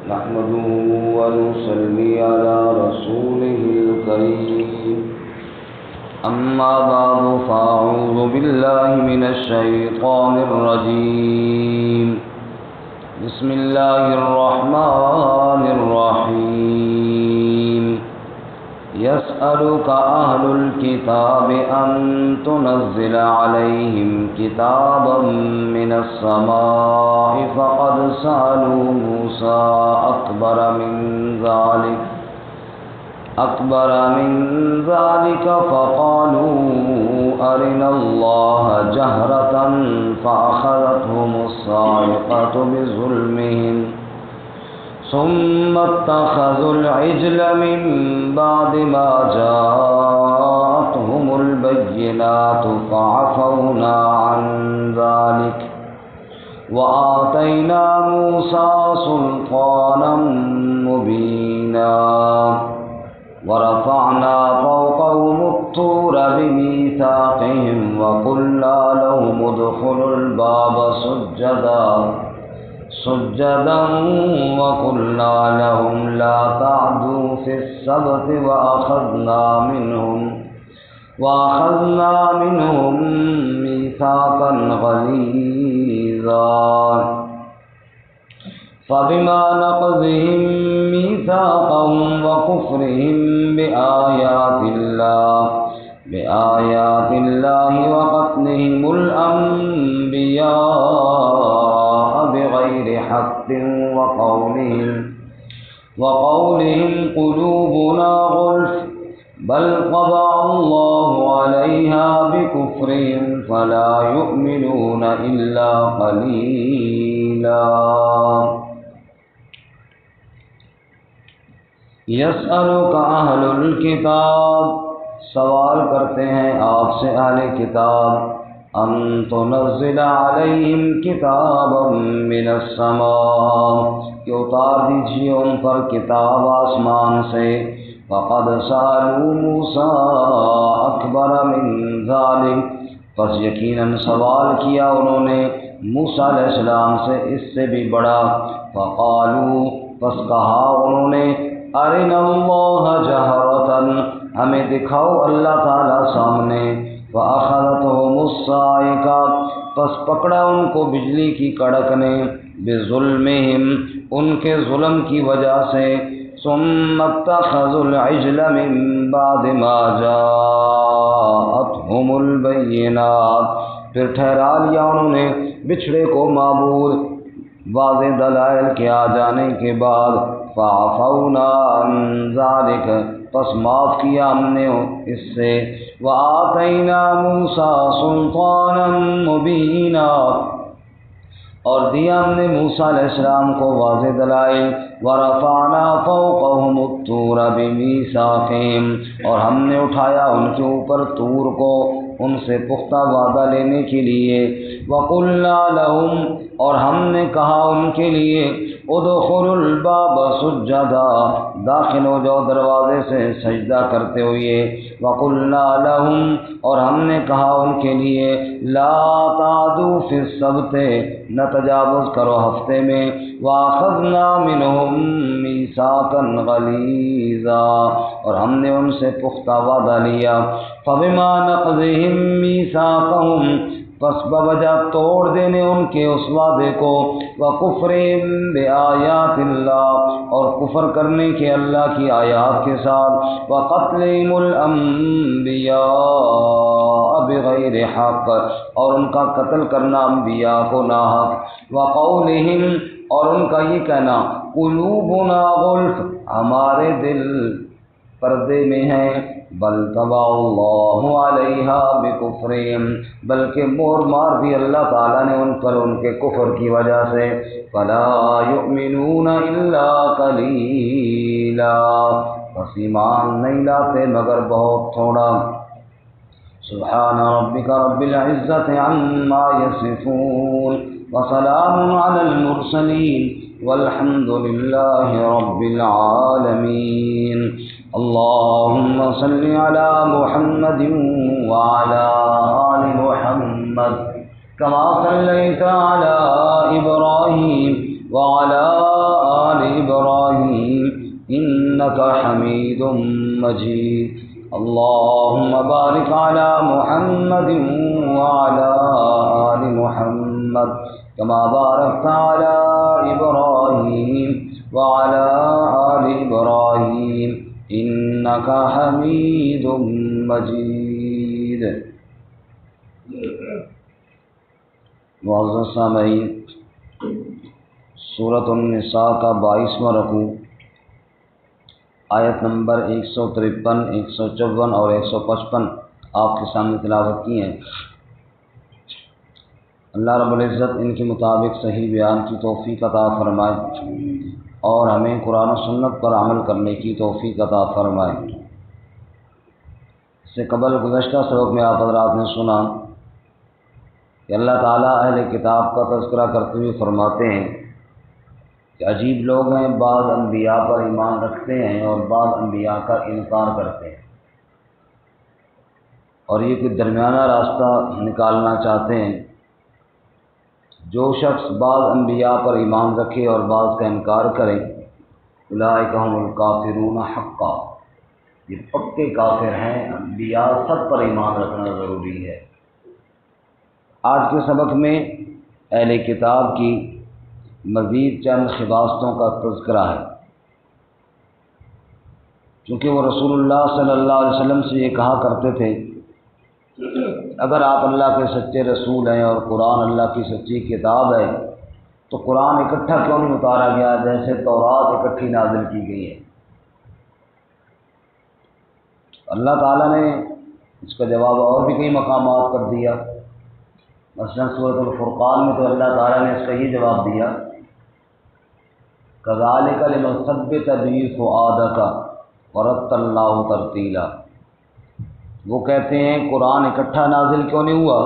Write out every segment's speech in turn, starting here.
نحمده ونصلي على رسوله الكريم أما بعد فأعوذ بالله من الشيطان الرجيم بسم الله الرحمن الرحيم يسألك أهل الكتاب أن تنزل عليهم كتابا من السماء فقد سألوا موسى أكبر من ذلك فقالوا أرنا الله جهرة فأخذتهم الصاعقة بظلمهم ثم اتخذوا العجل من بعد ما جاءتهم البينات فعفونا عن ذلك وآتينا موسى سلطانا مبينا ورفعنا فوقهم الطور بميثاقهم وقلنا لهم ادخلوا الباب سجدا وقلنا لهم لا تعدوا في السبت وأخذنا منهم ميثاقا غليظا فبما نقضهم ميثاقهم وكفرهم بآيات الله وقتلهم الأنبياء بغير حق وقولهم قلوبنا غلف بل طبع الله عليها بكفرهم فلا يؤمنون إلا قليلا یسألک اہل الکتاب، سوال کرتے ہیں آپ سے اہل کتاب، ان تنزل علیہم کتابا من السماء، کہ اتار دیجیے ان پر کتاب آسمان سے، فقد سألوا موسیٰ اکبر من ذلک، پس یقیناً سوال کیا انہوں نے موسیٰ علیہ السلام سے اس سے بھی بڑا، فقالوا، پس کہا انہوں نے، ارنا اللہ جہرتاً، ہمیں دکھاؤ اللہ تعالیٰ سامنے، فأخذتهم الصاعقہ، پس پکڑا ان کو بجلی کی کڑک نے، بظلمہم، ان کے ظلم کی وجہ سے، ثم اتخذوا العجل من بعد ما جاءتهم البینات، پھر ٹھہرا لیا انہوں نے بچھڑے کو معبود واضح دلائل کے آ جانے کے بعد، فعفونا عن ذلک، پس معاف کیا ہم نے اس سے، وآتینا موسیٰ سلطانا مبینا، اور دیا ہم نے موسیٰ علیہ السلام کو واضح دلائل، ورفعنا فوقهم الطور بمیثاقہم، اور ہم نے اٹھایا ان کے اوپر طور کو ان سے پختہ وعدہ لینے کے لیے، وقلنا لهم، اور ہم نے کہا ان کے لیے، ادخلوا الباب سجدا، داخل ہو جاؤ دروازے سے سجدہ کرتے ہوئے، وقلنا لهم، اور ہم نے کہا ان کے لیے، لا تعدوا فی السبت، نہ تجاوز کرو ہفتے میں، واخذنا منهم میثاقا غلیظا، اور ہم نے ان سے پختہ وعدہ لیا، فبما نقضهم میثاقهم، پس بوجہ توڑ دینے ان کے اس وعدے کو، وکفرہم بآیات اللہ، اور کفر کرنے کے اللہ کی آیات کے ساتھ، وقتلہم الانبیاء بغیر حق، اور ان کا قتل کرنا انبیاء کو ناحق، وقولہم، اور ان کا یہ کہنا، قلوبنا غلف، ہمارے دل پردے میں ہیں، بل طبع اللہ علیہا بکفرہم، بلکہ مہر مار دی اللہ تعالیٰ نے ان پر ان کے کفر کی وجہ سے، فلا یؤمنون الا قلیلا، بس ایمان نہیں لاتے مگر بہت تھوڑا۔ سبحان ربک رب العزت عما یصفون وسلام علی المرسلین والحمد للہ رب العالمین۔ اللهم صل على محمد وعلى آل محمد كما صليت على إبراهيم وعلى آل إبراهيم إنك حميد مجيد اللهم بارك على محمد وعلى آل محمد كما باركت على إبراهيم وعلى آل إبراهيم إنك حميد مجيد۔ معزز سامعین، سورۃ النساء کا 22واں رکوع آیت نمبر 153، 154 اور 155 آپ کے سامنے تلاوت کی ہیں۔ اللہ رب العزت ان کے مطابق صحیح بیان کی توفیق عطا فرمائے اور ہمیں قرآن و سنت پر عمل کرنے کی توفیق عطا فرمائے۔ اس سے قبل گزشتہ سبق میں آپ حضرات نے سنا کہ اللہ تعالیٰ اہل کتاب کا تذکرہ کرتے ہوئے فرماتے ہیں کہ عجیب لوگ ہیں، بعض انبیاء پر ایمان رکھتے ہیں اور بعض انبیاء کا انکار کرتے ہیں، اور یہ کوئی درمیانہ راستہ نکالنا چاہتے ہیں۔ جو شخص بعض انبیاء پر ایمان رکھے اور بعض کا انکار کرے، اولئک هم الکافرون حقا، یہ پکے کافر ہیں۔ انبیاء سب پر ایمان رکھنا ضروری ہے۔ آج کے سبق میں اہل کتاب کی مزید چند خباستوں کا تذکرہ ہے، چونکہ وہ رسول اللہ صلی اللہ علیہ وسلم سے یہ کہا کرتے تھے اگر آپ اللہ کے سچے رسول ہیں اور قرآن اللہ کی سچی کتاب ہے تو قرآن اکٹھا کیوں نہیں اتارا گیا جیسے تورات اکٹھی نازل کی گئی ہے؟ اللہ تعالیٰ نے اس کا جواب اور بھی کئی مقامات پر دیا، مثلا سورۃ الفرقان میں تو اللہ تعالیٰ نے اس کا یہ جواب دیا کذالک لنثبت بہ فؤادک ورتلناہ ترتیلا۔ وہ کہتے ہیں قرآن اکٹھا نازل کیوں نہیں ہوا؟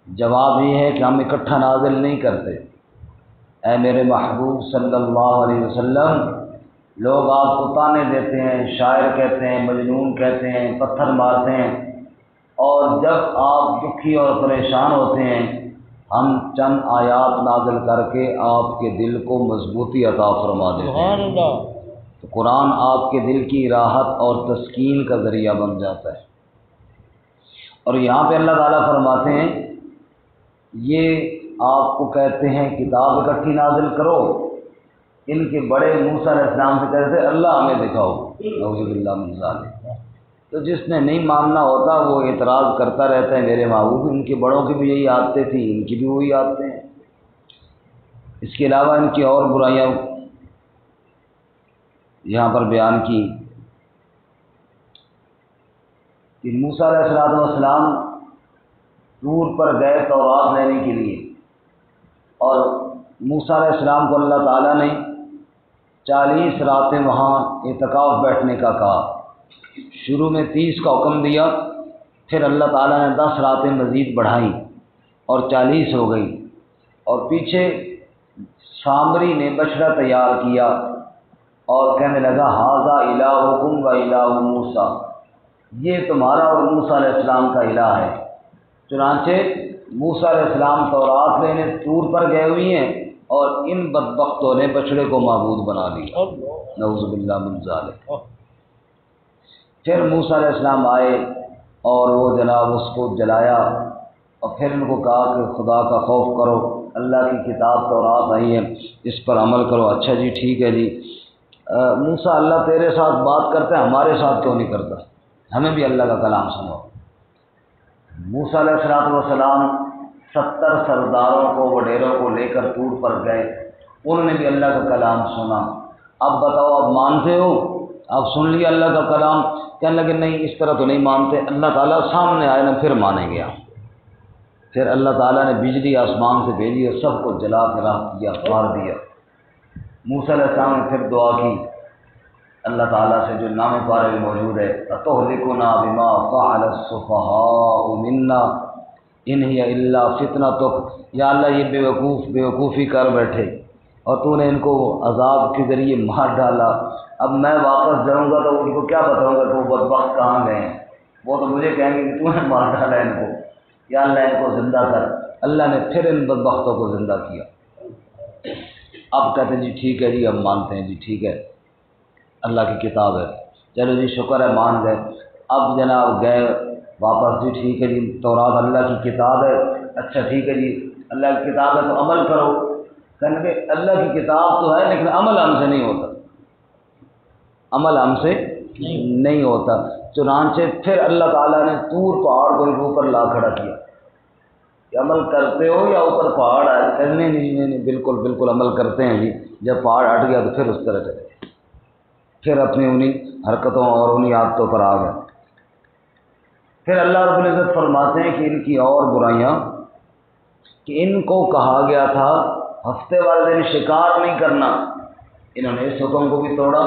جواب یہ ہے کہ ہم اکٹھا نازل نہیں کرتے۔ اے میرے محبوب صلی اللہ علیہ وسلم، لوگ آپ کو طعنے دیتے ہیں، شاعر کہتے ہیں، مجنون کہتے ہیں، پتھر مارتے ہیں، اور جب آپ دکھی اور پریشان ہوتے ہیں ہم چند آیات نازل کر کے آپ کے دل کو مضبوطی عطا فرما دیتے ہیں۔ تو قرآن آپ کے دل کی راحت اور تسکین کا ذریعہ بن جاتا ہے۔ اور یہاں پہ اللہ تعالیٰ فرماتے ہیں یہ آپ کو کہتے ہیں کتاب اکٹھی نازل کرو، ان کے بڑے موسیٰ علیہ السلام سے کہتے ہیں اللہ ہمیں دکھاؤ، نعوذ باللہ من ذالک۔ تو جس نے نہیں ماننا ہوتا وہ اعتراض کرتا رہتا ہے میرے محبوب ان کے بڑوں کی بھی یہی عادتیں تھیں، ان کی بھی وہی عادتیں ہیں۔ اس کے علاوہ ان کی اور برائیاں یہاں پر بیان کی کہ موسیٰ علیہ السلام طور پر گئے تورات لینے کے لیے، اور موسیٰ علیہ السلام کو اللہ تعالیٰ نے 40 راتیں وہاں اعتکاف بیٹھنے کا کہا۔ شروع میں 30 کا حکم دیا، پھر اللہ تعالیٰ نے 10 راتیں مزید بڑھائیں اور 40 ہو گئی، اور پیچھے سامری نے بچڑا تیار کیا اور کہنے لگا ھذا الہکم و الہ موسیٰ، یہ تمہارا اور موسیٰ علیہ السلام کا الہ ہے۔ چنانچہ موسیٰ علیہ السلام تورات لینے طور پر گئے ہوئی ہیں اور ان بدبختوں نے بچڑے کو معبود بنا لیا، نعوذ باللہ من ذالک۔ پھر موسیٰ علیہ السلام آئے اور وہ جناب اس کو جلایا، اور پھر ان کو کہا کہ خدا کا خوف کرو، اللہ کی کتاب تورات آئی ہے اس پر عمل کرو۔ اچھا جی ٹھیک ہے جی، موسیٰ اللہ تیرے ساتھ بات کرتا ہے ہمارے ساتھ کیوں نہیں کرتا؟ ہمیں بھی اللہ کا کلام سناؤ۔ موسیٰ علیہ السلام 70 سرداروں کو وڈیروں کو لے کر طور پر گئے، انہوں نے بھی اللہ کا کلام سنا۔ اب بتاؤ اب مانتے ہو؟ اب سن لیا اللہ کا کلام، کہنے لگے نہیں اس طرح تو نہیں مانتے۔ اللہ تعالیٰ سامنے آئے نا پھر مانیں گے آپ۔ پھر اللہ تعالیٰ نے بجلی آسمان سے بھیجی اور سب کو جلا کے راکھ کیا، مار دیا۔ موسیٰ علیہ السلام نے پھر دعا کی اللہ تعالیٰ سے جو نام پارے میں موجود ہے اتہلکنا بما فعل السفہاء منا ان ہی الا فتنتک، یا اللہ یہ بیوقوفی کر بیٹھے اور تو نے ان کو عذاب کے ذریعے مار ڈالا، اب میں واپس جاؤں گا تو ان کو کیا بتاؤں گا کہ وہ بدبخت کہاں گئے ہیں؟ وہ تو مجھے کہیں گے کہ تو نے مار ڈالا ان کو، یا اللہ ان کو زندہ کر۔ اللہ نے پھر ان بدبختوں کو زندہ کیا۔ اب کہتے ہیں جی ٹھیک ہے جی اب مانتے ہیں جی ٹھیک ہے۔ اللہ کی کتاب ہے، چلو جی شکر ہے مان گئے، اب جناب گئے واپس، جی ٹھیک ہے جی تورات اللہ کی کتاب ہے، اچھا ٹھیک ہے جی اللہ کی کتاب ہے تو عمل کرو، کہنے کہ اللہ کی کتاب تو ہے لیکن عمل ہم سے نہیں ہوتا، عمل ہم سے نہیں ہوتا۔ چنانچہ پھر اللہ تعالیٰ نے طور پہاڑ کو اوپر لا کھڑا کیا کہ عمل کرتے ہو یا اوپر پہاڑ ہے، کرنے نہیں بالکل بالکل عمل کرتے ہیں جی، جب پہاڑ ہٹ گیا تو پھر اس طرح چلے، پھر اپنی انہی حرکتوں اور انہی عادتوں پر آ گئے۔ پھر اللہ رب العزت فرماتے ہیں کہ ان کی اور برائیاں، کہ ان کو کہا گیا تھا ہفتے والے دن شکار نہیں کرنا، انہوں نے اس حکم کو بھی توڑا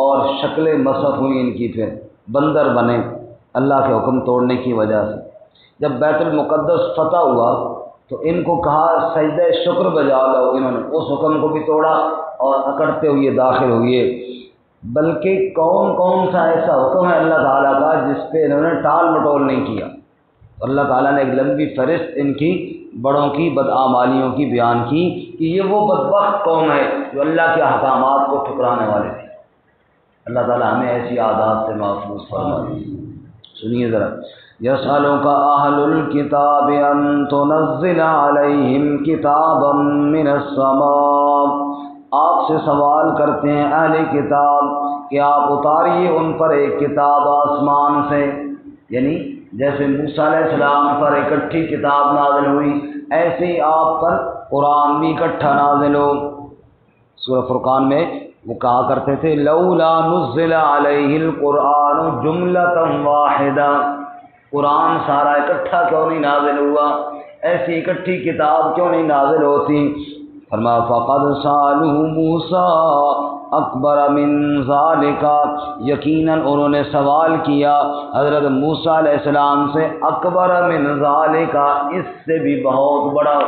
اور شکلیں مسخ ہوئی ان کی، پھر بندر بنے اللہ کے حکم توڑنے کی وجہ سے۔ جب بیت المقدس فتح ہوا تو ان کو کہا سجدہ شکر بجا لو، انہوں نے اس حکم کو بھی توڑا اور اکڑتے ہوئے داخل ہوئے۔ بلکہ کون کون سا ایسا حکم ہے اللہ تعالیٰ کا جس پہ انہوں نے ٹال مٹول نہیں کیا؟ اللہ تعالیٰ نے ایک لمبی فہرست ان کی بڑوں کی بدعمالیوں کی بیان کی کہ یہ وہ بدبخت قوم ہے جو اللہ کے احکامات کو ٹھکرانے والے تھے۔ اللہ تعالیٰ ہمیں ایسی عادات سے محفوظ فرمائے۔ سنیے ذرا، یسألک اہل الکتاب ان تنزل علیہم کتابا من السماء، آپ سے سوال کرتے ہیں اہل کتاب کہ آپ اتاریے ان پر ایک کتاب آسمان سے، یعنی جیسے موسیٰ علیہ السلام پر اکٹھی کتاب نازل ہوئی ایسے ہی آپ پر قرآن بھی اکٹھا نازل ہو۔ سورہ فرقان میں وہ کہا کرتے تھے لولا نزل علیہ القرآن جملۃ واحدہ، قرآن سارا اکٹھا کیوں نہیں نازل ہوا، ایسی اکٹھی کتاب کیوں نہیں نازل ہوتی؟ فرمایا فقد سألوا موسیٰ اکبر من ذالک، یقیناً انہوں نے سوال کیا حضرت موسیٰ علیہ السلام سے اکبر من ذالک، اس سے بھی بہت بڑا۔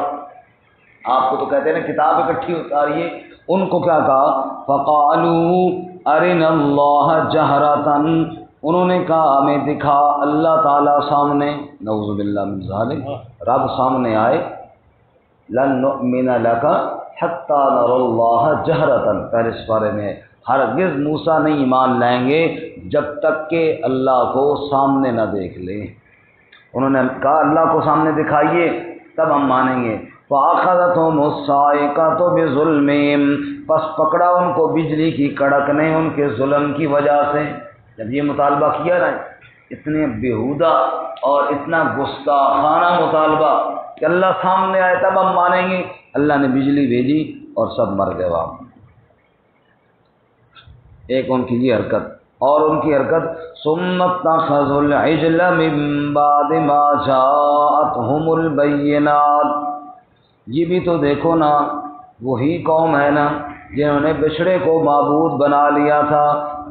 آپ کو تو کہتے ہیں نا کتاب اکٹھی اتاریے، ان کو کیا کہا؟ فقالوا ارنا اللہ جہرۃ، انہوں نے کہا ہمیں دکھا اللہ تعالیٰ سامنے، نعوذ باللہ من ذالک، رب سامنے آئے، لن نؤمن لک حتی نری اللہ جہرۃ، پہلے سپارے میں ہرگز موسیٰ نہیں ایمان لائیں گے جب تک کہ اللہ کو سامنے نہ دیکھ لیں۔ انہوں نے کہا اللہ کو سامنے دکھائیے تب ہم مانیں گے۔ فَأَخَذَتْهُمُ الصَّاعِقَةُ بِظُلْمِهِمْ، پس پکڑا ان کو بجلی کی کڑک نے ان کے ظلم کی وجہ سے۔ جب یہ مطالبہ کیا نا، اتنے بیہودہ اور اتنا گستاخانہ مطالبہ کہ اللہ سامنے آئے تب ہم مانیں گے، اللہ نے بجلی بھیجی اور سب مر گئے وہاں۔ ایک ان کی یہ حرکت، اور ان کی حرکت ثُمَّ اتَّخَذُوا الْعِجْلَ مِن بَعْدِ مَا جَاءَتْهُمُ الْبَيِّنَاتُ، یہ بھی تو دیکھو نا وہی قوم ہے نا جنہوں نے بچھڑے کو معبود بنا لیا تھا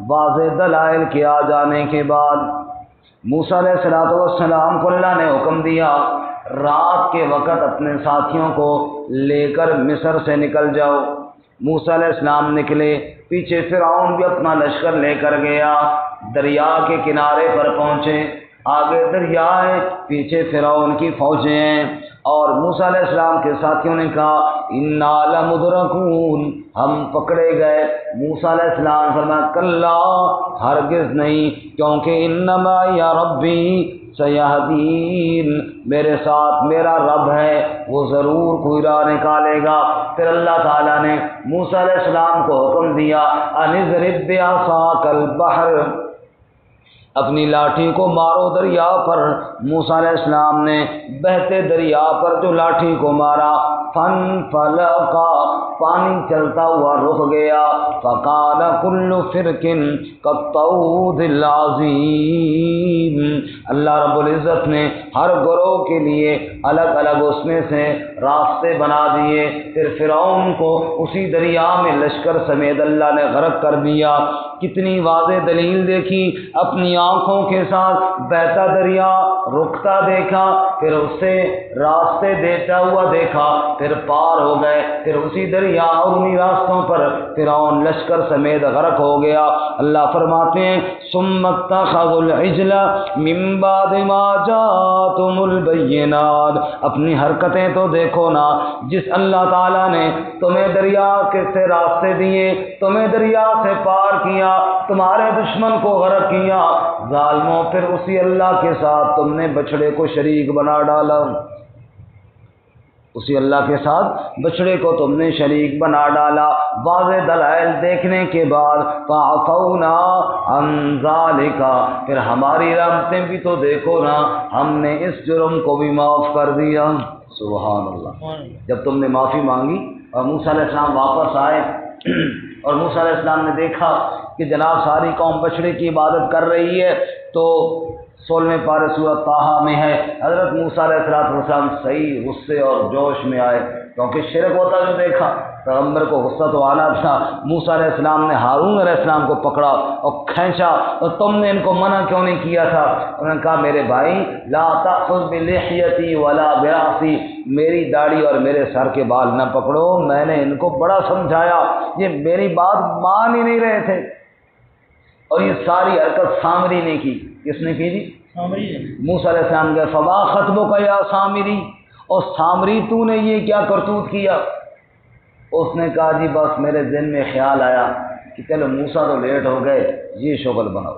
واضح دلائل کے آ جانے کے بعد۔ موسیٰ علیہ السلام کو اللہ نے حکم دیا رات کے وقت اپنے ساتھیوں کو لے کر مصر سے نکل جاؤ۔ موسیٰ علیہ السلام نکلے، پیچھے فرعون بھی اپنا لشکر لے کر گیا، دریا کے کنارے پر پہنچے، آگے دریا ہے، پیچھے فرعون کی فوجیں ہیں، اور موسیٰ علیہ السلام کے ساتھیوں نے کہا انا لمدرکون، ہم پکڑے گئے۔ موسیٰ علیہ السلام فرمایا کلا، ہرگز نہیں، کیونکہ انما یا ربی سیہدین، میرے ساتھ میرا رب ہے، وہ ضرور کوئی راہ نکالے گا۔ پھر اللہ تعالیٰ نے موسیٰ علیہ السلام کو حکم دیا ان اضرب بعصاک البحر، اپنی لاٹھی کو مارو دریا پر۔ موسیٰ علیہ السلام نے بہتے دریا پر جو لاٹھی کو مارا، فانفلق، پانی چلتا ہوا رک گیا، فقال کل فرق کالطود العظیم، اللہ رب العزت نے ہر گروہ کے لیے الگ الگ اس میں سے راستے بنا دیے۔ پھر فرعون کو اسی دریا میں لشکر سمیت اللہ نے غرق کر دیا۔ کتنی واضح دلیل دیکھی، اپنی آنکھوں کے ساتھ بہتا دریا رکتا دیکھا، پھر اسے راستے دیتا ہوا دیکھا، پھر پار ہو گئے، پھر اسی دریا اور انہی راستوں پر فرعون لشکر سمیت غرق ہو گیا۔ اللہ فرماتے ہیں ثم اتخذوا العجل من بعد ما جاءتهم البینات، اپنی حرکتیں تو دیکھو نا، جس اللہ تعالیٰ نے تمہیں دریا کے سے راستے دیے، تمہیں دریا سے پار کیا، تمہارے دشمن کو غرق کیا، ظالموں پھر اسی اللہ کے ساتھ تم نے بچڑے کو شریک بنا ڈالا، اسی اللہ کے ساتھ بچڑے کو تم نے شریک بنا ڈالا۔ واضح دلائل دیکھنے کے بعد فعفونا عن ذالک، پھر ہماری رحمتیں بھی تو دیکھو نا، ہم نے اس جرم کو بھی معاف کر دیا۔ سبحان اللہ۔ جب تم نے معافی مانگی اور موسیٰ علیہ السلام واپس آئے اور موسیٰ علیہ السلام نے دیکھا کہ جناب ساری قوم بچڑے کی عبادت کر رہی ہے، تو 16ویں پارے سورۃ طٰہٰ میں ہے، حضرت موسیٰ علیہ السلام صحیح غصے اور جوش میں آئے، کیونکہ شرک ہوتا جو دیکھا، پیغمبر کو غصہ تو آنا تھا۔ موسیٰ علیہ السلام نے ہارون علیہ السلام کو پکڑا اور کھینچا، اور تم نے ان کو منع کیوں نہیں کیا تھا؟ انہوں نے کہا میرے بھائی لا تأخذ بلحیتی ولا برأسی، میری داڑھی اور میرے سر کے بال نہ پکڑو، میں نے ان کو بڑا سمجھایا، یہ میری بات مان ہی نہیں رہے تھے۔ اور یہ ساری حرکت سامری نے کی۔ کس نے کی جی؟ سامری نے۔ موسیٰ علیہ السلام کے فما خطبک یا سامری، اور سامری تو نے یہ کیا کرتوت کیا؟ اس نے کہا جی بس میرے ذہن میں خیال آیا کہ چلو موسیٰ تو لیٹ ہو گئے، یہ شغل بناؤ۔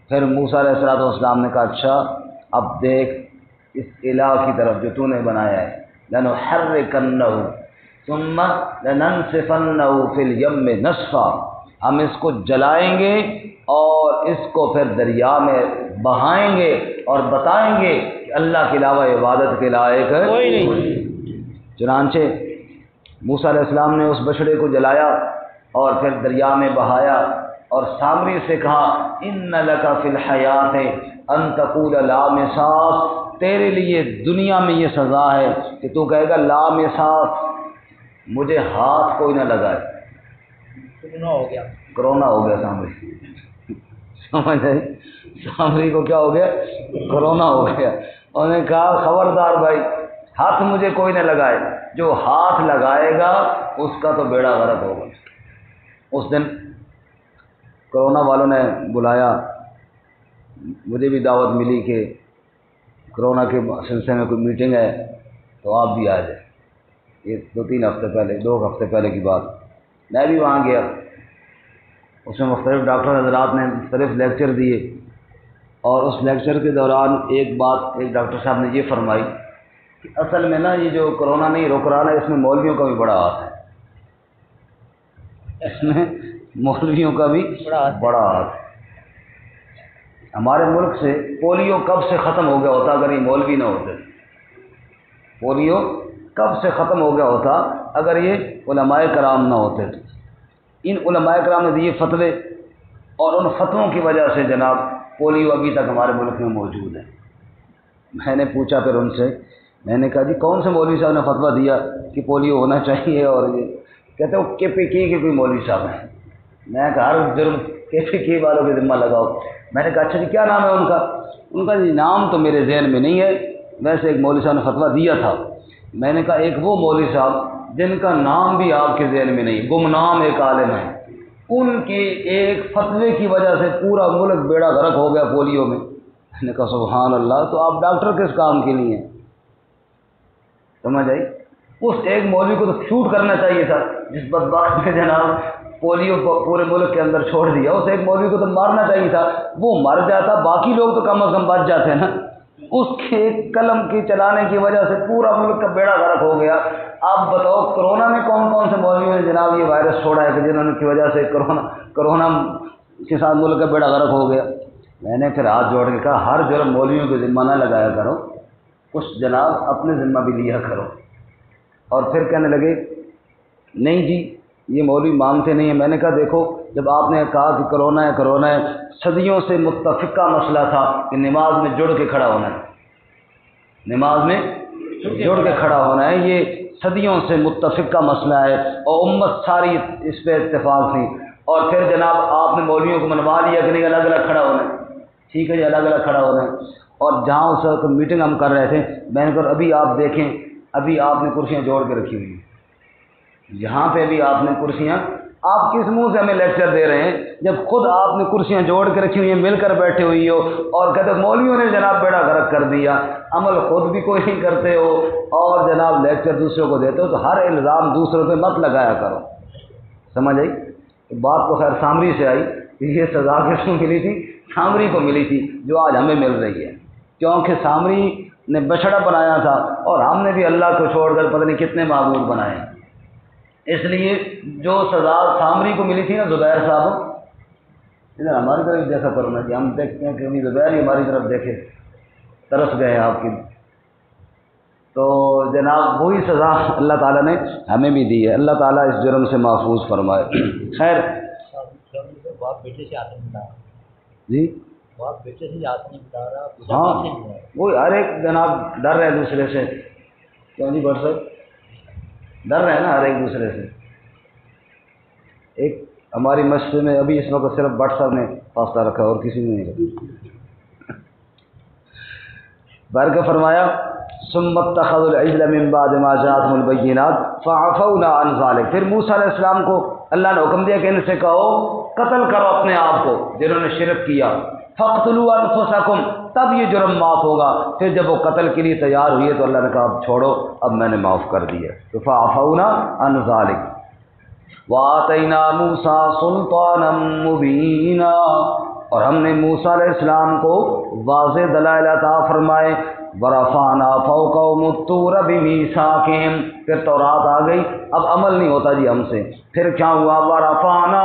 پھر موسیٰ علیہ السلام نے کہا اچھا اب دیکھ اس الہ کی طرف جو تو نے بنایا ہے، لنحرکنہ ثم لننسفنہ فی الیم نسفا، ہم اس کو جلائیں گے اور اس کو پھر دریا میں بہائیں گے اور بتائیں گے کہ اللہ کے علاوہ عبادت کے لائق کوئی نہیں۔ چنانچہ موسیٰ علیہ السلام نے اس بچڑے کو جلایا اور پھر دریا میں بہایا، اور سامری سے کہا ان لک فی الحیات ان تقول لا مساس، تیرے لیے دنیا میں یہ سزا ہے کہ تو کہے گا لا مساس، مجھے ہاتھ کوئی نہ لگائے۔ کرونا ہو گیا سامری، سمجھ آئی؟ سامری کو کیا ہو گیا؟ کرونا ہو گیا۔ انہوں نے کہا خبردار بھائی ہاتھ مجھے کوئی نہ لگائے، جو ہاتھ لگائے گا اس کا تو بیڑا غرق ہوگا۔ اس دن کرونا والوں نے بلایا، مجھے بھی دعوت ملی کہ کرونا کے سلسلے میں کوئی میٹنگ ہے تو آپ بھی آ جائیں۔ یہ 2-3 ہفتے پہلے، 2 ہفتے پہلے کی بات، میں بھی وہاں گیا۔ اس میں مختلف ڈاکٹر حضرات نے مختلف لیکچر دیے، اور اس لیکچر کے دوران ایک بات ایک ڈاکٹر صاحب نے یہ فرمائی کہ اصل میں نا یہ جو کرونا نہیں روک رہا نا، اس میں مولویوں کا بھی بڑا ہاتھ ہے، اس میں مولویوں کا بھی بڑا ہاتھ ہے۔ ہمارے ملک سے پولیو کب سے ختم ہو گیا ہوتا اگر یہ مولوی نہ ہوتے؟ پولیو کب سے ختم ہو گیا ہوتا اگر یہ علماء کرام نہ ہوتے؟ تو ان علماء کرام نے دیے فتوے، اور ان فتووں کی وجہ سے جناب پولیو ابھی تک ہمارے ملک میں موجود ہے۔ میں نے پوچھا پھر ان سے، میں نے کہا جی کون سے مولوی صاحب نے فتویٰ دیا کہ پولیو ہونا چاہیے؟ اور یہ کہتے ہیں وہ KPK کے کوئی مولوی صاحب ہیں۔ میں کہا ہر جرم KPK والوں کے ذمہ لگاؤ۔ میں نے کہا اچھا جی کیا نام ہے ان کا؟ ان کا جی نام تو میرے ذہن میں نہیں ہے، ویسے ایک مولوی صاحب نے فتویٰ دیا تھا۔ میں نے کہا ایک وہ مولوی صاحب جن کا نام بھی آپ کے ذہن میں نہیں، گمنام ایک عالم ہے، ان کے ایک فتوے کی وجہ سے پورا ملک بیڑا غرق ہو گیا پولیو میں۔ میں نے کہا سبحان اللہ، تو آپ ڈاکٹر کس کام کے لیے ہیں؟ سمجھ آئی؟ اس ایک مولوی کو تو شوٹ کرنا چاہیے تھا جس بدبخت نے جناب پولیو پورے ملک کے اندر چھوڑ دیا، اس ایک مولوی کو تو مارنا چاہیے تھا، وہ مر جاتا، باقی لوگ تو کم از کم بچ جاتے ہیں نا۔ اس کے قلم کی چلانے کی وجہ سے پورا ملک کا بیڑا غرق ہو گیا۔ آپ بتاؤ کرونا میں کون کون سے مولویوں نے جناب یہ وائرس چھوڑا ہے کہ جنہوں نے کی وجہ سے کرونا کے ساتھ ملک کا بیڑا غرق ہو گیا۔ میں نے پھر ہاتھ جوڑ کے کہا ہر جرم مولویوں کو ذمہ نہ لگایا کرو، کچھ جناب اپنے ذمہ بھی لیا کرو۔ اور پھر کہنے لگے نہیں جی یہ مولوی مانتے نہیں ہیں۔ میں نے کہا دیکھو جب آپ نے کہا کہ کرونا ہے، صدیوں سے متفقہ مسئلہ تھا کہ نماز میں جڑ کے کھڑا ہونا ہے، نماز میں جڑ کے کھڑا ہونا ہے، یہ صدیوں سے متفقہ مسئلہ ہے اور امت ساری اس پہ اتفاق تھی۔ اور پھر جناب آپ نے مولویوں کو منوا لیا کہ نہیں الگ الگ کھڑا ہونا ہے، ٹھیک ہے جی الگ الگ کھڑا ہونا ہے۔ اور جہاں اس وقت میٹنگ ہم کر رہے تھے، میں نے کہا ابھی آپ دیکھیں ابھی آپ نے کرسیاں جوڑ کے رکھی ہوئی ہیں، یہاں پہ بھی آپ نے کرسیاں، آپ کس منہ سے ہمیں لیکچر دے رہے ہیں جب خود آپ نے کرسیاں جوڑ کے رکھی ہوئی ہیں، مل کر بیٹھے ہوئی ہو، اور کہتے مولویوں نے جناب بیڑا غرق کر دیا، عمل خود بھی کوئی نہیں کرتے ہو اور جناب لیکچر دوسروں کو دیتے ہو، تو ہر الزام دوسروں پہ مت لگایا کرو. سمجھ آئی؟ بات تو خیر سامری سے آئی، یہ سزا کس کو ملی تھی؟ سامری کو ملی تھی، جو آج ہمیں مل رہی ہے، کیونکہ سامری نے بچڑا بنایا تھا اور ہم نے بھی اللہ کو چھوڑ کر پتہ نہیں کتنے معبود بنائے ہیں. اس لیے جو سزا سامری کو ملی تھی نا، زبیر صاحب ادھر ہماری طرف دیکھا کرنا کہ ہم دیکھتے ہیں کہ ابھی زبیر ہی ہماری طرف دیکھے، ترس گئے آپ کی، تو جناب وہی سزا اللہ تعالیٰ نے ہمیں بھی دی ہے. اللہ تعالیٰ اس جرم سے محفوظ فرمائے. خیر باپ بیٹے سے ہاتھ نہیں ملا رہا، جی باپ بیٹے سے ہاتھ نہیں ملا رہا، ہاں وہی ہر ایک جناب ڈر رہے دوسرے سے. کیوں جی بٹ صاحب ڈر رہے ہیں نا ہر ایک دوسرے سے. ایک ہماری مسجد میں ابھی اس وقت صرف بٹ صاحب نے فاصلہ رکھا اور کسی نے نہیں رکھا. بار کا فرمایا ثم اتخذوا العجل من بعد ما جاءتهم البينات فعفونا عن ذلك. پھر موسیٰ علیہ السلام کو اللہ نے حکم دیا کہ ان سے کہو قتل کرو اپنے آپ کو جنہوں نے شرک کیا، فاقتلوا انفسکم، تب یہ جرم معاف ہوگا. پھر جب وہ قتل کے لیے تیار ہوئی تو اللہ نے کہا اب چھوڑو، اب میں نے معاف کر دیا. تو فعفونا عن ذلك وآتینا موسیٰ سلطانا مبینا، اور ہم نے موسیٰ علیہ السلام کو واضح دلائل عطا فرمائے. ورفعنا فوقهم الطور بمیثاقہم، پھر تورات آ گئی، اب عمل نہیں ہوتا جی ہم سے. پھر کیا ہوا؟ ورفعنا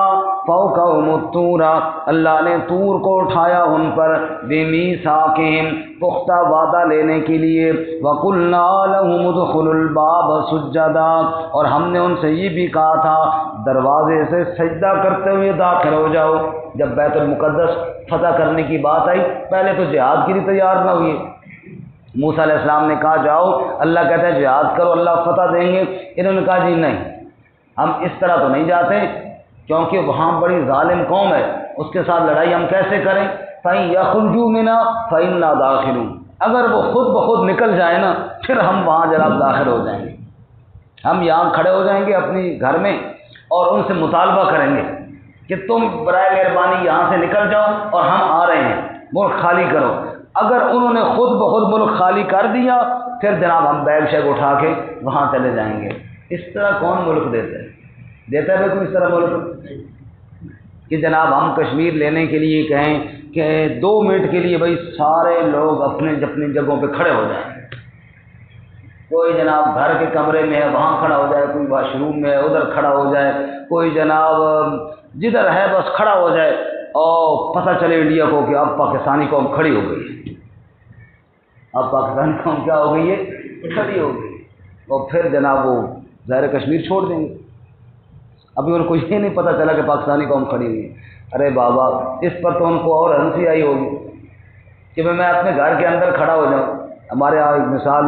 فوقهم الطور، اللہ نے طور کو اٹھایا ان پر، بمیثاقہم، پختہ وعدہ لینے کے لیے. وقلنا لهم ادخلوا الباب سجدا، اور ہم نے ان سے یہ بھی کہا تھا دروازے سے سجدہ کرتے ہوئے داخل ہو جاؤ. جب بیت المقدس فتح کرنے کی بات آئی، پہلے تو جہاد کے لیے تیار نہ ہوئے. موسیٰ علیہ السلام نے کہا جاؤ، اللہ کہتا ہے جہاد کرو اللہ فتح دیں گے. انہوں نے کہا جی نہیں، ہم اس طرح تو نہیں جاتے کیونکہ وہاں بڑی ظالم قوم ہے، اس کے ساتھ لڑائی ہم کیسے کریں؟ فَإِن يَخْرُجُوا مِنْهَا فَإِنَّا دَاخِلُونَ، اگر وہ خود بخود نکل جائیں نا پھر ہم وہاں جناب داخل ہو جائیں گے. ہم یہاں کھڑے ہو جائیں گے اپنی گھر میں اور ان سے مطالبہ کریں گے کہ تم برائے مہربانی یہاں سے نکل جاؤ اور ہم آ رہے ہیں، ملک خالی کرو. اگر انہوں نے خود بخود ملک خالی کر دیا پھر جناب ہم بیگ شیگ اٹھا کے وہاں چلے جائیں گے. اس طرح کون ملک دیتا ہے؟ دیتا ہے کوئی اس طرح ملک کہ جناب ہم کشمیر لینے کے لیے کہیں کہ 2 منٹ کے لیے بھائی سارے لوگ اپنے اپنی جگہوں پہ کھڑے ہو جائیں. کوئی جناب گھر کے کمرے میں ہے وہاں کھڑا ہو جائے، کوئی واش روم میں ہے ادھر کھڑا ہو جائے، کوئی جناب جدھر ہے بس کھڑا ہو جائے اور پتہ چلے انڈیا کو کہ اب پاکستانی قوم کھڑی ہو گئی. اب پاکستانی قوم کیا ہو گئی ہے؟ کھڑی ہو گئی. اور پھر جناب وہ ظاہر کشمیر چھوڑ دیں گے. ابھی ان کو یہ نہیں پتہ چلا کہ پاکستانی قوم کھڑی ہوئی ہے. ارے بابا اس پر تو ان کو اور ہنسی آئی ہوگی کہ میں اپنے گھر کے اندر کھڑا ہو جاؤں. ہمارے یہاں ایک مثال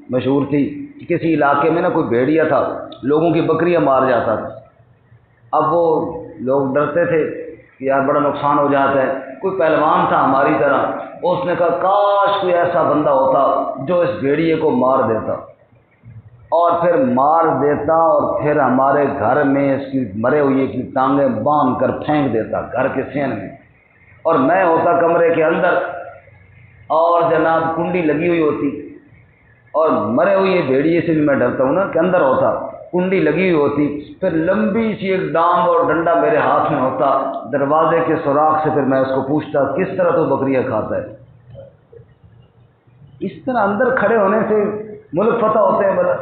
مشہور تھی کہ کسی علاقے میں نا کوئی بھیڑیا تھا، لوگوں کی بکریاں مار جاتا تھا. اب وہ لوگ ڈرتے تھے کہ یار بڑا نقصان ہو جاتا ہے. کوئی پہلوان تھا ہماری طرح، اس نے کہا کاش کوئی ایسا بندہ ہوتا جو اس بھیڑیے کو مار دیتا اور پھر اور پھر ہمارے گھر میں اس کی مرے ہوئے کی ٹانگیں باندھ کر پھینک دیتا گھر کے سین میں، اور میں ہوتا کمرے کے اندر اور جناب کنڈی لگی ہوئی ہوتی اور مرے ہوئے بھیڑیے سے بھی میں ڈرتا ہوں نا کہ اندر ہوتا، کنڈی لگی ہوئی ہوتی، پھر لمبی سی ایک ڈانگ اور ڈنڈا میرے ہاتھ میں ہوتا، دروازے کے سوراخ سے پھر میں اس کو پوچھتا کس طرح تو بکریاں کھاتا ہے. اس طرح اندر کھڑے ہونے سے ملک فتح ہوتے ہیں بلا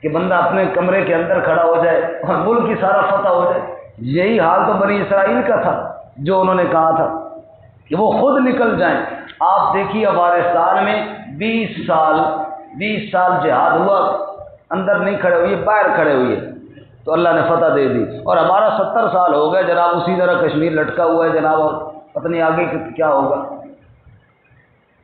کہ بندہ اپنے کمرے کے اندر کھڑا ہو جائے اور ملک کی سارا فتح ہو جائے. یہی حال تو بنی اسرائیل کا تھا جو انہوں نے کہا تھا کہ وہ خود نکل جائیں. آپ دیکھیے افغانستان میں 20 سال جہاد ہوا، اندر نہیں کھڑے ہوئے باہر کھڑے ہوئے تو اللہ نے فتح دے دی. اور ہمارا 70 سال ہو گئے جناب اسی طرح کشمیر لٹکا ہوا ہے جناب، اور پتہ نہیں آگے کیا ہوگا.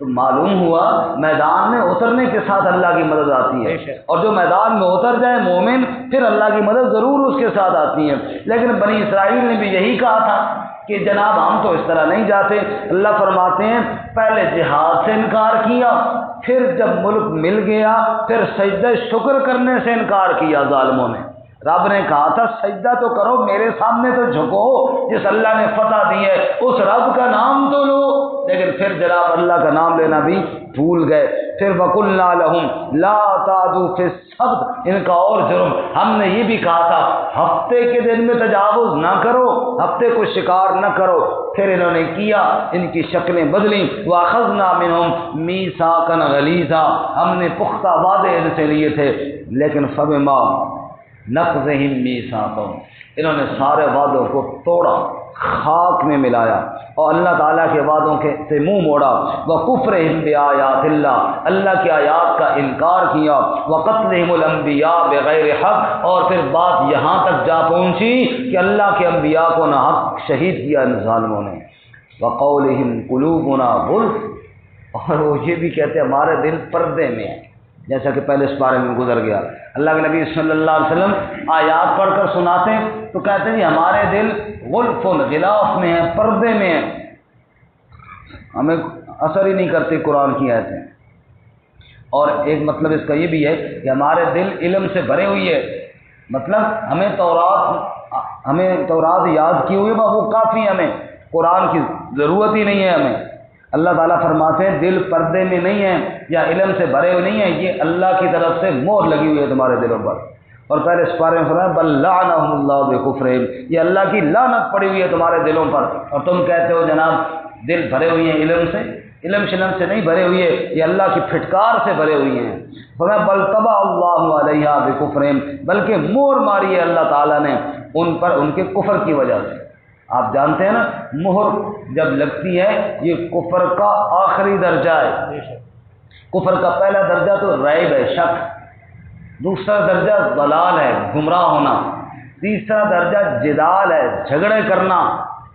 تو معلوم ہوا میدان میں اترنے کے ساتھ اللہ کی مدد آتی ہے، اور جو میدان میں اتر جائے مومن پھر اللہ کی مدد ضرور اس کے ساتھ آتی ہے. لیکن بنی اسرائیل نے بھی یہی کہا تھا کہ جناب ہم تو اس طرح نہیں جاتے. اللہ فرماتے ہیں پہلے جہاد سے انکار کیا پھر جب ملک مل گیا پھر سجدہ شکر کرنے سے انکار کیا ظالموں نے۔ رب نے کہا تھا سجدہ تو کرو، میرے سامنے تو جھکو، جس اللہ نے فتح دی ہے اس رب کا نام تو لو، لیکن پھر جناب اللہ کا نام لینا بھی بھول گئے۔ پھر وَقُلْنَا لَهُمْ لَا تَعْدُوا فِي السَّبْتِ، ان کا اور جرم، ہم نے یہ بھی کہا تھا ہفتے کے دن میں تجاوز نہ کرو، ہفتے کو شکار نہ کرو، پھر انہوں نے کیا، ان کی شکلیں بدلیں۔ وَأَخَذْنَا مِنْهُمْ مِيثَاقًا غَلِيظًا، ہم نے پختہ وعدے ان سے لیے تھے، لیکن فَبِمَا نقضہم میثاقہم، انہوں نے سارے وعدوں کو توڑا، خاک میں ملایا اور اللہ تعالیٰ کے وعدوں سے منہ موڑا۔ وکفرہم بآیات اللہ، اللہ کی آیات کا انکار کیا۔ وقتلہم الانبیاء بغیر حق، اور پھر بات یہاں تک جا پہنچی کہ اللہ کے انبیاء کو ناحق شہید کیا ان ظالموں نے۔ وقولہم قلوبنا غلف، اور وہ یہ بھی کہتے ہیں ہمارے دل پردے میں ہیں، جیسا کہ پہلے اس بارے میں گزر گیا۔ اللہ کے نبی صلی اللہ علیہ وسلم آیات پڑھ کر سناتے تو کہتے ہیں ہمارے دل غلف غلاف میں ہیں، پردے میں ہیں، ہمیں اثر ہی نہیں کرتی قرآن کی آیتیں۔ اور ایک مطلب اس کا یہ بھی ہے کہ ہمارے دل علم سے بھرے ہوئی ہے، مطلب ہمیں تورات یاد کی ہوئی وہ کافی، ہمیں قرآن کی ضرورت ہی نہیں ہے ہمیں۔ اللہ تعالیٰ فرماتے ہیں دل پردے میں نہیں ہے یا علم سے بھرے ہوئے نہیں ہیں، یہ اللہ کی طرف سے مہر لگی ہوئی ہے تمہارے دلوں پر۔ اور پہلے اس بارے میں فرمایا بل لعنہم اللہ بکفرہم، یہ اللہ کی لعنت پڑی ہوئی ہے تمہارے دلوں پر، اور تم کہتے ہو جناب دل بھرے ہوئے ہیں علم سے، علم شلم سے نہیں بھرے ہوئے، یہ اللہ کی پھٹکار سے بھرے ہوئے ہیں۔ فرمایا بل طبع اللہ علیہا بکفرہم، بلکہ مہر ماری ہے اللہ تعالیٰ نے ان پر ان کے کفر کی وجہ سے۔ آپ جانتے ہیں نا مہر جب لگتی ہے یہ کفر کا آخری درجہ ہے۔ کفر کا پہلا درجہ تو ریب ہے، شک، دوسرا درجہ ضلال ہے، گمراہ ہونا، تیسرا درجہ جدال ہے، جھگڑے کرنا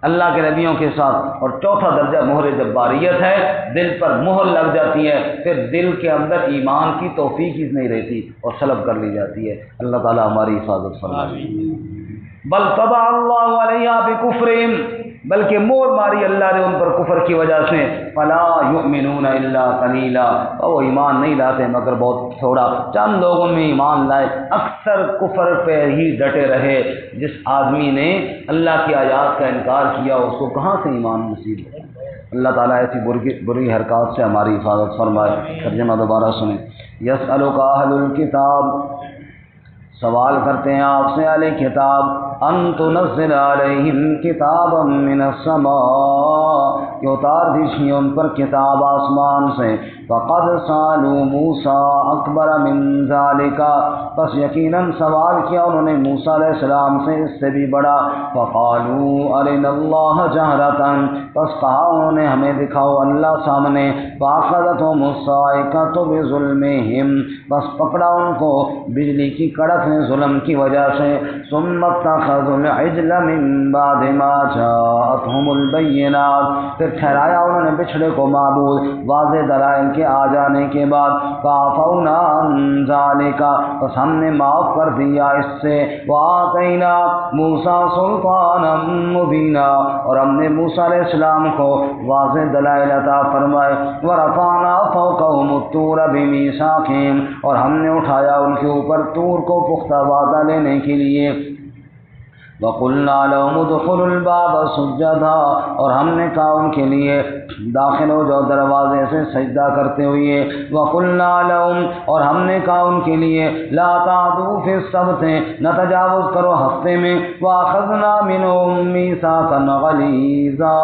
اللہ کے نبیوں کے ساتھ، اور چوتھا درجہ مہر جباریت ہے، دل پر مہر لگ جاتی ہے، پھر دل کے اندر ایمان کی توفیق ہی نہیں رہتی اور سلب کر لی جاتی ہے۔ اللہ تعالیٰ ہماری حفاظت فرمائے۔ بل طبع اللہ علیہا بکفرہم، بلکہ مور ماری اللہ نے ان پر کفر کی وجہ سے۔ فلا یؤمنون الا قلیلا، وہ ایمان نہیں لاتے مگر بہت تھوڑا، چند لوگوں میں ایمان لائے، اکثر کفر پہ ہی ڈٹے رہے۔ جس آدمی نے اللہ کی آیات کا انکار کیا اس کو کہاں سے ایمان نصیب ہے؟ اللہ تعالیٰ ایسی بری حرکات سے ہماری حفاظت فرمائے۔ ترجمہ دوبارہ سنیں۔ یسألک اہل الکتاب، سوال کرتے ہیں آپ سے اہل کتاب، ان تنزل علیہم کتابا من السماء، کہ اتار دیجیے ان پر کتاب آسمان سے۔ فقد سالوا موسیٰ اکبر من ذالک، بس یقیناً سوال کیا انہوں نے موسیٰ علیہ السلام سے اس سے بھی بڑا۔ فقالوا ارنا اللہ جہرتاً، بس کہا انہوں نے ہمیں دکھاؤ اللہ سامنے۔ فاخذتہم الصاعقۃ بظلمہم، بس پکڑا ان کو بجلی کی کڑک نے ظلم کی وجہ سے۔ ثم اتخذوا العجل من بعد ما جاءتهم البینات، پھر ٹھہرایا انہوں نے بچھڑے کو معبود واضح دلائل کے آ جانے کے بعد۔ فعفونا عن ذالک، بس ہم نے معاف کر دیا اس سے۔ وآتینا موسیٰ سلطانا مبینا، اور ہم نے موسیٰ علیہ السلام کو واضح دلائل عطا فرمائے۔ ورفعنا فوقہم الطور بمیثاقہم، اور ہم نے اٹھایا ان کے اوپر طور کو پختہ وعدہ لینے کے لیے۔ وَقُلْنَا لَهُمُ ادْخُلُوا الْبَابَ سُجَّدًا، اور ہم نے کہا ان کے لیے داخل ہو جاؤ دروازے سے سجدہ کرتے ہوئے۔ وَقُلْنَا لَهُمْ، اور ہم نے کہا ان کے لیے لَا تَعْدُوا فِي السَّبْتِ، نہ تجاوز کرو ہفتے میں۔ وَأَخَذْنَا مِنْهُم مِّيثَاقًا غَلِيظًا،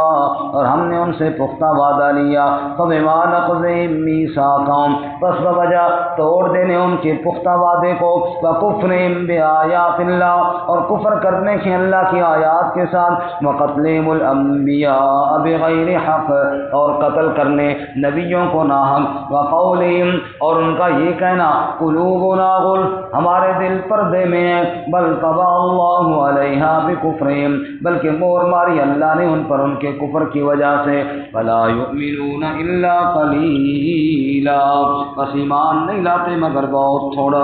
اور ہم نے ان سے پختہ وعدہ لیا۔ فَبِمَا نَقْضِهِم مِّيثَاقَهُم، بس بوجہ توڑ دینے ان کے پختہ وعدے کو۔ وَكُفْرِهِم بِآيَاتِ اللَّهِ، اور کفر کرنے کے اللہ کی آیات کے ساتھ۔ وَقَتْلِهِمُ الْأَنبِيَاءَ بِغَيْرِ حَقٍّ، اور قتل کرنے نبیوں کو ناحق۔ وَقَوْلِهِمْ، اور ان کا یہ کہنا قُلُوبُنَا غُلْفٌ، ہمارے دل پردے میں ہیں۔ بل طبع اللہ علیہا بکفرہم، بلکہ مہر ماری اللہ نے ان پر ان کے کفر کی وجہ سے۔ فَلَا يُؤْمِنُونَ إِلَّا قَلِيلًا، بس ایمان نہیں لاتے مگر بہت تھوڑا۔